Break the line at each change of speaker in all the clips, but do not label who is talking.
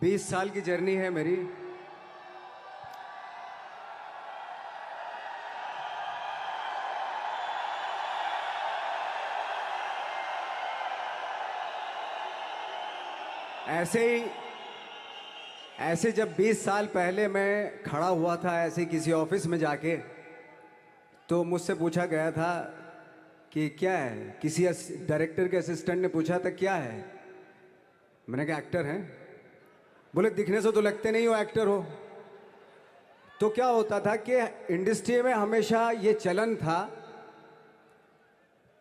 20 साल की जर्नी है मेरी। ऐसे जब 20 साल पहले मैं खड़ा हुआ था ऐसे किसी ऑफिस में जाके, तो मुझसे पूछा गया था कि क्या है। किसी डायरेक्टर के असिस्टेंट ने पूछा था क्या है। मैंने कहा एक्टर हैं। बोले दिखने से तो लगते नहीं हो एक्टर हो। तो क्या होता था कि इंडस्ट्री में हमेशा ये चलन था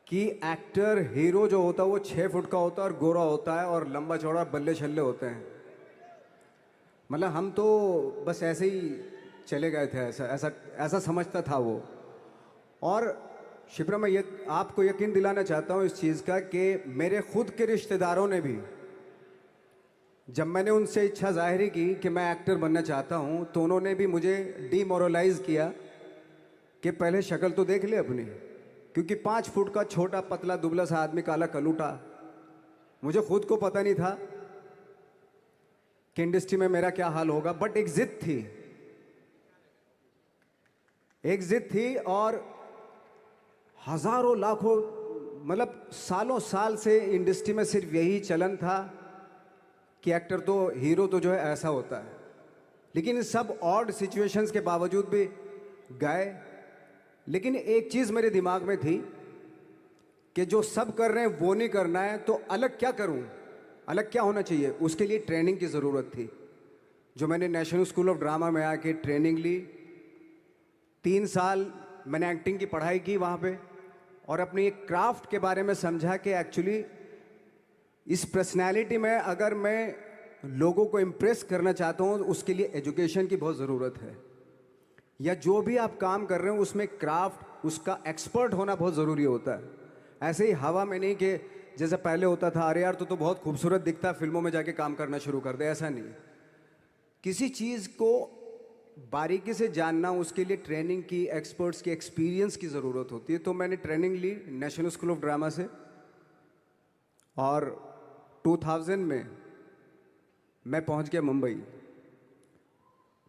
कि एक्टर हीरो जो होता है वो 6 फुट का होता है और गोरा होता है और लंबा चौड़ा बल्ले छल्ले होते हैं। मतलब हम तो बस ऐसे ही चले गए थे, ऐसा ऐसा ऐसा समझता था वो। और शिप्रा, मैं ये आपको यकीन दिलाना चाहता हूँ इस चीज़ का कि मेरे खुद के रिश्तेदारों ने भी, जब मैंने उनसे इच्छा जाहिर की कि मैं एक्टर बनना चाहता हूँ, तो उन्होंने भी मुझे डीमोरलाइज किया कि पहले शक्ल तो देख ले अपनी। क्योंकि 5 फुट का छोटा पतला दुबला सा आदमी, काला कलूटा, मुझे खुद को पता नहीं था कि इंडस्ट्री में मेरा क्या हाल होगा। बट एक जिद थी, और हजारों लाखों, मतलब सालों साल से इंडस्ट्री में सिर्फ यही चलन था कि एक्टर तो, हीरो तो जो है ऐसा होता है। लेकिन इन सब ऑड सिचुएशंस के बावजूद भी गए। लेकिन एक चीज़ मेरे दिमाग में थी कि जो सब कर रहे हैं वो नहीं करना है, तो अलग क्या करूं, अलग क्या होना चाहिए। उसके लिए ट्रेनिंग की ज़रूरत थी, जो मैंने नेशनल स्कूल ऑफ ड्रामा में आके ट्रेनिंग ली। 3 साल मैंने एक्टिंग की पढ़ाई की वहाँ पे, और अपनी एक क्राफ्ट के बारे में समझा कि एक्चुअली इस पर्सनैलिटी में अगर मैं लोगों को इम्प्रेस करना चाहता हूँ, उसके लिए एजुकेशन की बहुत ज़रूरत है। या जो भी आप काम कर रहे हो उसमें क्राफ्ट, उसका एक्सपर्ट होना बहुत ज़रूरी होता है। ऐसे ही हवा में नहीं कि जैसे पहले होता था, अरे यार तो बहुत खूबसूरत दिखता है, फिल्मों में जाके काम करना शुरू कर दे। ऐसा नहीं, किसी चीज़ को बारीकी से जानना, उसके लिए ट्रेनिंग की, एक्सपर्ट्स की, एक्सपीरियंस की ज़रूरत होती है। तो मैंने ट्रेनिंग ली नेशनल स्कूल ऑफ ड्रामा से, और 2000 में मैं पहुंच गया मुंबई।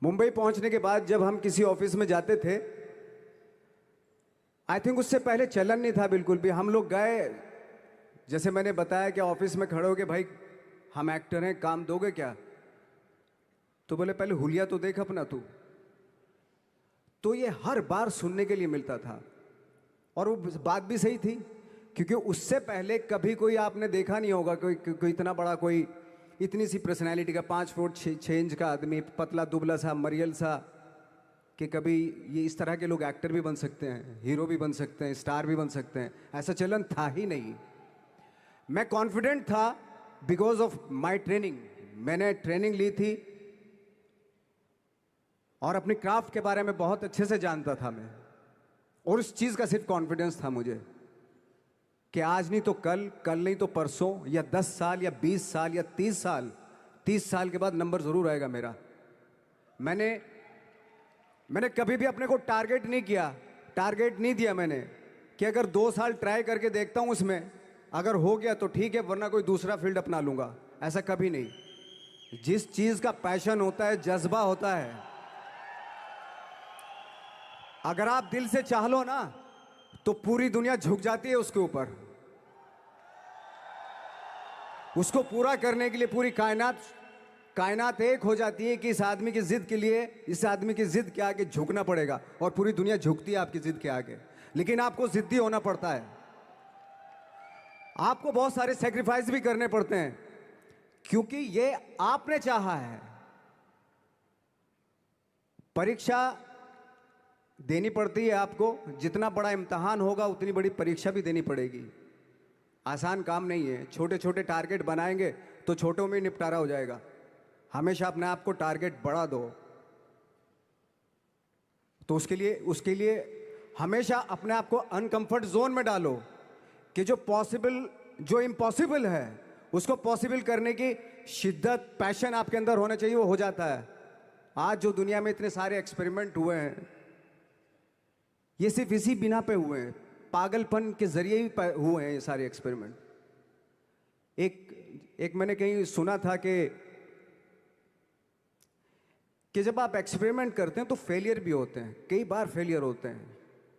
मुंबई पहुंचने के बाद जब हम किसी ऑफिस में जाते थे, आई थिंक उससे पहले चलन नहीं था बिल्कुल भी। हम लोग गए, जैसे मैंने बताया कि ऑफिस में खड़े हो के, भाई हम एक्टर हैं, काम दोगे क्या। तो बोले पहले हुलिया तो देख अपना तू। तो ये हर बार सुनने के लिए मिलता था, और वो बात भी सही थी, क्योंकि उससे पहले कभी कोई आपने देखा नहीं होगा कोई इतना बड़ा, कोई इतनी सी पर्सनैलिटी का 5 फुट 6 इंच का आदमी, पतला दुबला सा मरियल सा, कि कभी ये इस तरह के लोग एक्टर भी बन सकते हैं, हीरो भी बन सकते हैं, स्टार भी बन सकते हैं। ऐसा चलन था ही नहीं। मैं कॉन्फिडेंट था बिकॉज ऑफ माई ट्रेनिंग। मैंने ट्रेनिंग ली थी और अपनी क्राफ्ट के बारे में बहुत अच्छे से जानता था मैं, और उस चीज़ का सिर्फ कॉन्फिडेंस था मुझे कि आज नहीं तो कल, कल नहीं तो परसों, या 10 साल या 20 साल या 30 साल के बाद नंबर ज़रूर आएगा मेरा। मैंने कभी भी अपने को टारगेट नहीं किया, टारगेट नहीं दिया मैंने कि अगर 2 साल ट्राई करके देखता हूँ, उसमें अगर हो गया तो ठीक है, वरना कोई दूसरा फील्ड अपना लूँगा। ऐसा कभी नहीं। जिस चीज़ का पैशन होता है, जज्बा होता है, अगर आप दिल से चाह लो ना, तो पूरी दुनिया झुक जाती है उसके ऊपर। उसको पूरा करने के लिए पूरी कायनात एक हो जाती है कि इस आदमी की जिद के लिए, इस आदमी की जिद के आगे झुकना पड़ेगा, और पूरी दुनिया झुकती है आपकी जिद के आगे। लेकिन आपको जिद्दी होना पड़ता है, आपको बहुत सारे सेक्रीफाइस भी करने पड़ते हैं, क्योंकि ये आपने चाहा है। परीक्षा देनी पड़ती है आपको, जितना बड़ा इम्तहान होगा उतनी बड़ी परीक्षा भी देनी पड़ेगी। आसान काम नहीं है। छोटे छोटे टारगेट बनाएंगे तो छोटों में निपटारा हो जाएगा। हमेशा अपने आप को टारगेट बढ़ा दो। तो उसके लिए हमेशा अपने आप को अनकंफर्ट जोन में डालो, कि जो इम्पॉसिबल है उसको पॉसिबल करने की शिद्दत, पैशन आपके अंदर होना चाहिए, वो हो जाता है। आज जो दुनिया में इतने सारे एक्सपेरिमेंट हुए हैं, ये सिर्फ इसी बिना पे हुए हैं, पागलपन के जरिए ही हुए हैं ये सारे एक्सपेरिमेंट। एक मैंने कहीं सुना था कि कि जब आप एक्सपेरिमेंट करते हैं तो फेलियर भी होते हैं, कई बार फेलियर होते हैं।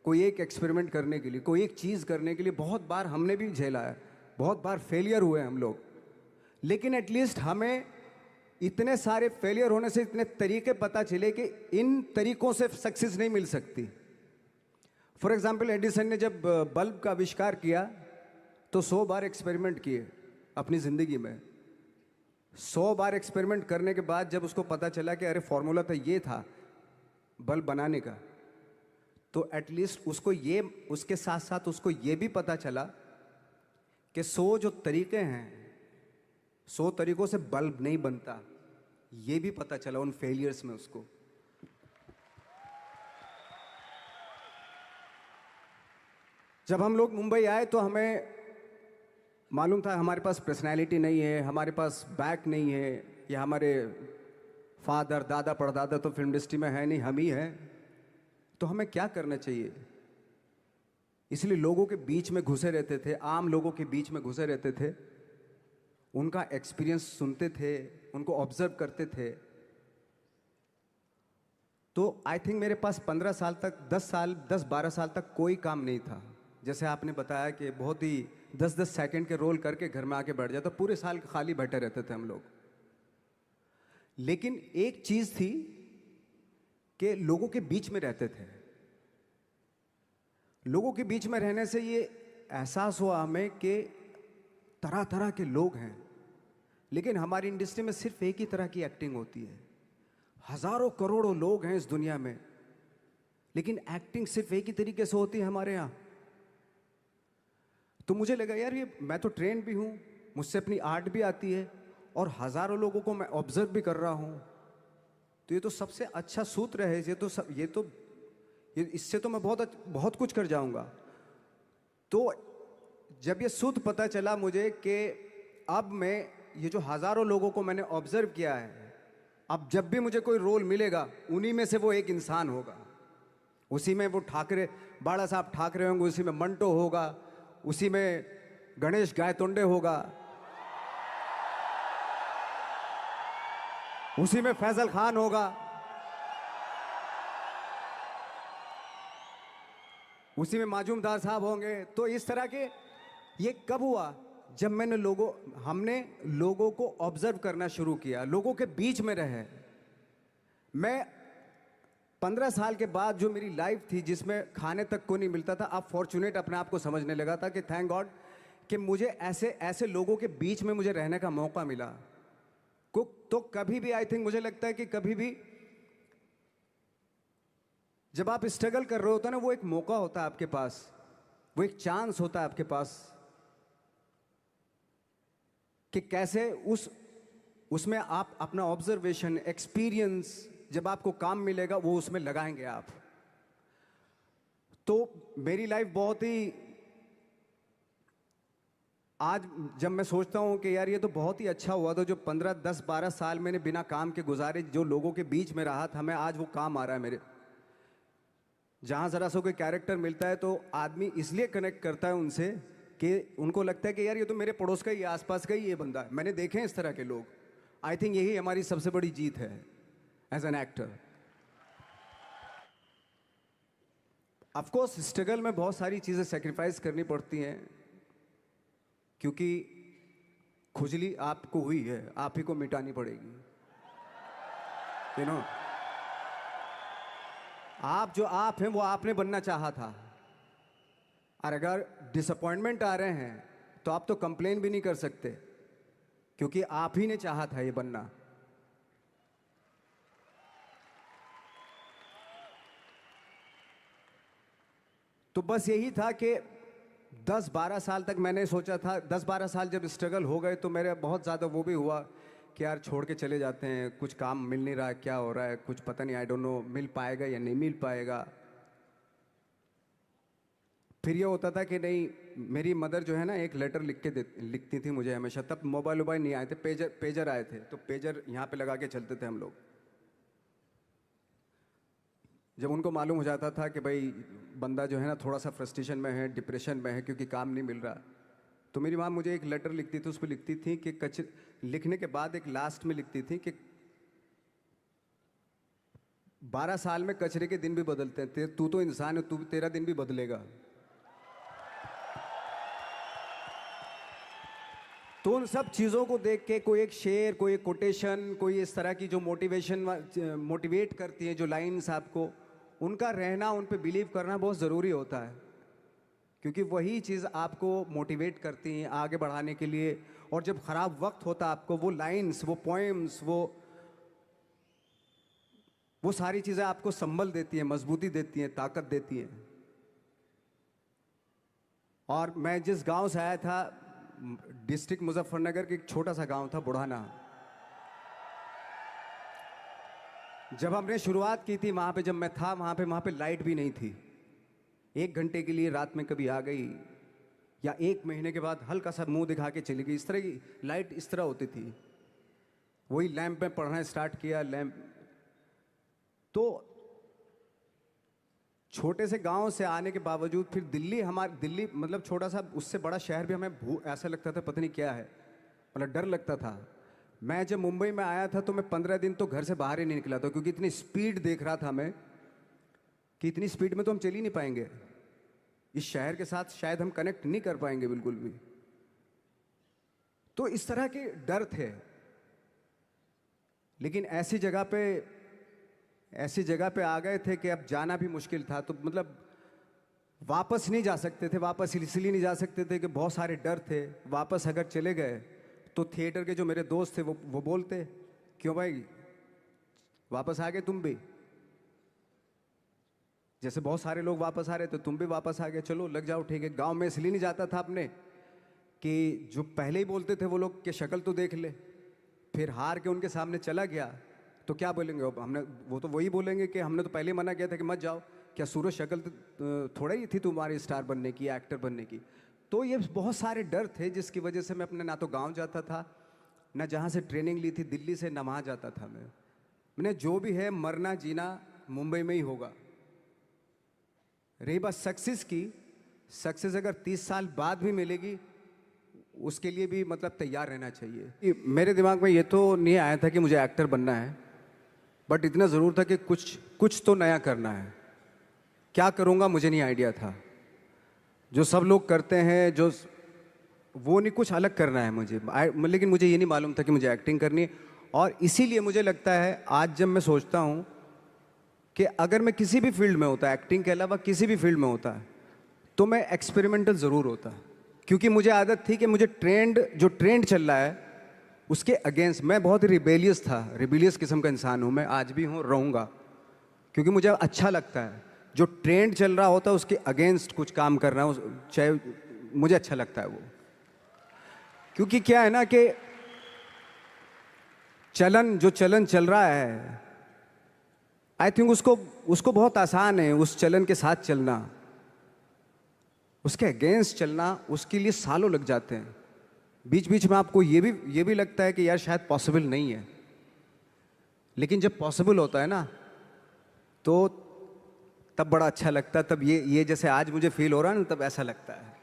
कोई एक एक्सपेरिमेंट करने के लिए, कोई एक चीज़ करने के लिए बहुत बार हमने भी झेला है, बहुत बार फेलियर हुए हम लोग। लेकिन एटलीस्ट हमें इतने सारे फेलियर होने से इतने तरीके पता चले कि इन तरीकों से सक्सेस नहीं मिल सकती। फॉर एग्जाम्पल, एडिसन ने जब बल्ब का आविष्कार किया तो 100 बार एक्सपेरिमेंट किए अपनी ज़िंदगी में। 100 बार एक्सपेरिमेंट करने के बाद जब उसको पता चला कि अरे फॉर्मूला तो ये था बल्ब बनाने का, तो एटलीस्ट उसको ये, उसके साथ साथ उसको ये भी पता चला कि 100 जो तरीके हैं, 100 तरीकों से बल्ब नहीं बनता, ये भी पता चला उन फेलियर्स में उसको। जब हम लोग मुंबई आए तो हमें मालूम था हमारे पास पर्सनैलिटी नहीं है, हमारे पास बैक नहीं है, या हमारे फादर दादा परदादा तो फिल्म इंडस्ट्री में है नहीं, हम ही हैं। तो हमें क्या करना चाहिए? इसलिए लोगों के बीच में घुसे रहते थे, आम लोगों के बीच में घुसे रहते थे, उनका एक्सपीरियंस सुनते थे, उनको ऑब्जर्व करते थे। तो आई थिंक मेरे पास 15 साल तक, 10-12 साल तक कोई काम नहीं था। जैसे आपने बताया कि बहुत ही 10-10 सेकंड के रोल करके घर में आके बैठ जाता, पूरे साल खाली बैठे रहते थे हम लोग। लेकिन एक चीज़ थी कि लोगों के बीच में रहते थे। लोगों के बीच में रहने से ये एहसास हुआ हमें कि तरह तरह के लोग हैं, लेकिन हमारी इंडस्ट्री में सिर्फ एक ही तरह की एक्टिंग होती है। हजारों करोड़ों लोग हैं इस दुनिया में, लेकिन एक्टिंग सिर्फ एक ही तरीके से होती है हमारे यहाँ। तो मुझे लगा यार, ये मैं तो ट्रेन भी हूँ, मुझसे अपनी आर्ट भी आती है, और हजारों लोगों को मैं ऑब्जर्व भी कर रहा हूँ, तो ये तो सबसे अच्छा सूत्र है। ये इससे तो मैं बहुत कुछ कर जाऊंगा। तो जब ये सूत्र पता चला मुझे कि अब मैं ये जो हजारों लोगों को मैंने ऑब्जर्व किया है, अब जब भी मुझे कोई रोल मिलेगा उन्हीं में से वो एक इंसान होगा। उसी में वो ठाकरे, बाला साहब ठाकरे होंगे, उसी में मंटो होगा, उसी में गणेश गायतोंडे होगा, उसी में फैजल खान होगा, उसी में माजूमदार साहब होंगे। तो इस तरह के, ये कब हुआ? जब हमने लोगों को ऑब्जर्व करना शुरू किया, लोगों के बीच में रहे। मैं 15 साल के बाद जो मेरी लाइफ थी जिसमें खाने तक को नहीं मिलता था, अब फॉर्चुनेट अपने आप को समझने लगा था कि थैंक गॉड कि मुझे ऐसे ऐसे लोगों के बीच में मुझे रहने का मौका मिला। तो कभी भी, आई थिंक मुझे लगता है कि कभी भी जब आप स्ट्रगल कर रहे होते हैं ना, वो एक मौका होता है आपके पास, वो एक चांस होता है आपके पास कि कैसे उसमें आप अपना ऑब्जर्वेशन, एक्सपीरियंस, जब आपको काम मिलेगा वो उसमें लगाएंगे आप। तो मेरी लाइफ बहुत ही, आज जब मैं सोचता हूँ कि यार ये तो बहुत ही अच्छा हुआ था जो 15-10-12 साल मैंने बिना काम के गुजारे, जो लोगों के बीच में रहा था, मैं आज वो काम आ रहा है मेरे। जहाँ ज़रा सा कोई कैरेक्टर मिलता है तो आदमी इसलिए कनेक्ट करता है उनसे कि उनको लगता है कि यार ये तो मेरे पड़ोस का ही, आसपास का ही ये बंदा है। मैंने देखे हैं इस तरह के लोग। आई थिंक यही हमारी सबसे बड़ी जीत है as an actor. Of course struggle में बहुत सारी चीज़ें सेक्रीफाइस करनी पड़ती हैं, क्योंकि खुजली आपको हुई है, आप ही को मिटानी पड़ेगी, यू नो। आप जो आप हैं वो आपने बनना चाहा था, और अगर डिसअपॉइंटमेंट आ रहे हैं तो आप तो कंप्लेन भी नहीं कर सकते, क्योंकि आप ही ने चाहा था ये बनना। तो बस यही था कि 10-12 साल तक मैंने सोचा था, 10-12 साल जब स्ट्रगल हो गए तो मेरे बहुत ज़्यादा वो भी हुआ कि यार छोड़ के चले जाते हैं, कुछ काम मिल नहीं रहा है, क्या हो रहा है, कुछ पता नहीं, आई डोंट नो मिल पाएगा या नहीं मिल पाएगा। फिर ये होता था कि नहीं, मेरी मदर जो है ना एक लेटर लिखती थी मुझे हमेशा। तब मोबाइल वोबाइल नहीं आए थे, पेजर आए थे, तो पेजर यहाँ पे लगा के चलते थे हम लोग। जब उनको मालूम हो जाता था कि भाई बंदा जो है ना थोड़ा सा फ्रस्ट्रेशन में है, डिप्रेशन में है क्योंकि काम नहीं मिल रहा, तो मेरी माँ मुझे एक लेटर लिखती थी। उस पर लिखती थी कि लिखने के बाद एक लास्ट में लिखती थी कि 12 साल में कचरे के दिन भी बदलते हैं। तू तो इंसान है, तू तेरा दिन भी बदलेगा। तो उन सब चीज़ों को देख के कोई एक शेर, कोई एक कोटेशन, कोई इस तरह की जो मोटिवेट करती है जो लाइंस आपको, उनका रहना, उन पे बिलीव करना बहुत ज़रूरी होता है, क्योंकि वही चीज़ आपको मोटिवेट करती हैं आगे बढ़ाने के लिए। और जब ख़राब वक्त होता है आपको, वो लाइंस, वो पोएम्स, वो सारी चीज़ें आपको संबल देती हैं, मजबूती देती हैं, ताकत देती हैं। और मैं जिस गांव से आया था, डिस्ट्रिक्ट मुजफ्फरनगर के एक छोटा सा गांव था बुढ़ाना। जब हमने शुरुआत की थी वहाँ पे, जब मैं था वहाँ पे लाइट भी नहीं थी। 1 घंटे के लिए रात में कभी आ गई, या 1 महीने के बाद हल्का सा मुंह दिखा के चली गई। इस तरह की लाइट इस तरह होती थी। वही लैंप में पढ़ना स्टार्ट किया, लैंप। तो छोटे से गांव से आने के बावजूद फिर दिल्ली मतलब छोटा सा, उससे बड़ा शहर भी हमें ऐसा लगता था पता नहीं क्या है, मतलब डर लगता था। मैं जब मुंबई में आया था तो मैं 15 दिन तो घर से बाहर ही नहीं निकला था, क्योंकि इतनी स्पीड देख रहा था मैं कि इतनी स्पीड में तो हम चल ही नहीं पाएंगे। इस शहर के साथ शायद हम कनेक्ट नहीं कर पाएंगे बिल्कुल भी। तो इस तरह के डर थे। लेकिन ऐसी जगह पे आ गए थे कि अब जाना भी मुश्किल था। तो मतलब वापस नहीं जा सकते थे। वापस इसलिए नहीं जा सकते थे कि बहुत सारे डर थे। वापस अगर चले गए तो थिएटर के जो मेरे दोस्त थे वो बोलते, क्यों भाई वापस आ गए तुम भी? जैसे बहुत सारे लोग वापस आ रहे थे, तुम भी वापस आ गए, चलो लग जाओ, ठीक है। गांव में इसलिए नहीं जाता था अपने कि जो पहले ही बोलते थे वो लोग कि शक्ल तो देख ले। फिर हार के उनके सामने चला गया तो क्या बोलेंगे वो तो वही बोलेंगे कि हमने तो पहले मना किया था कि मत जाओ। क्या सूरज शक्ल थोड़ा ही थी तुम्हारी स्टार बनने की, एक्टर बनने की? तो ये बहुत सारे डर थे जिसकी वजह से मैं अपने ना तो गांव जाता था, ना जहाँ से ट्रेनिंग ली थी दिल्ली से, ना वहाँ जाता था। मैंने जो भी है मरना जीना मुंबई में ही होगा। रही बात सक्सेस की, सक्सेस अगर 30 साल बाद भी मिलेगी उसके लिए भी मतलब तैयार रहना चाहिए। मेरे दिमाग में ये तो नहीं आया था कि मुझे एक्टर बनना है, बट इतना ज़रूर था कि कुछ तो नया करना है। क्या करूँगा मुझे नहीं आइडिया था। जो सब लोग करते हैं जो वो नहीं, कुछ अलग करना है मुझे। लेकिन मुझे ये नहीं मालूम था कि मुझे एक्टिंग करनी है। और इसीलिए मुझे लगता है आज जब मैं सोचता हूँ कि अगर मैं किसी भी फील्ड में होता, एक्टिंग के अलावा किसी भी फील्ड में होता, तो मैं एक्सपेरिमेंटल ज़रूर होता। क्योंकि मुझे आदत थी कि मुझे जो ट्रेंड चल रहा है उसके अगेंस्ट, मैं बहुत ही रिबेलियस किस्म का इंसान हूँ। मैं आज भी हूँ, रहूँगा, क्योंकि मुझे अच्छा लगता है जो ट्रेंड चल रहा होता है उसके अगेंस्ट कुछ काम करना, चाहे मुझे अच्छा लगता है वो। क्योंकि क्या है ना कि जो चलन चल रहा है, आई थिंक उसको बहुत आसान है उस चलन के साथ चलना। उसके अगेंस्ट चलना, उसके लिए सालों लग जाते हैं। बीच बीच में आपको ये भी लगता है कि यार शायद पॉसिबल नहीं है। लेकिन जब पॉसिबल होता है ना तो तब बड़ा अच्छा लगता है। तब ये जैसे आज मुझे फील हो रहा है ना, तब ऐसा लगता है।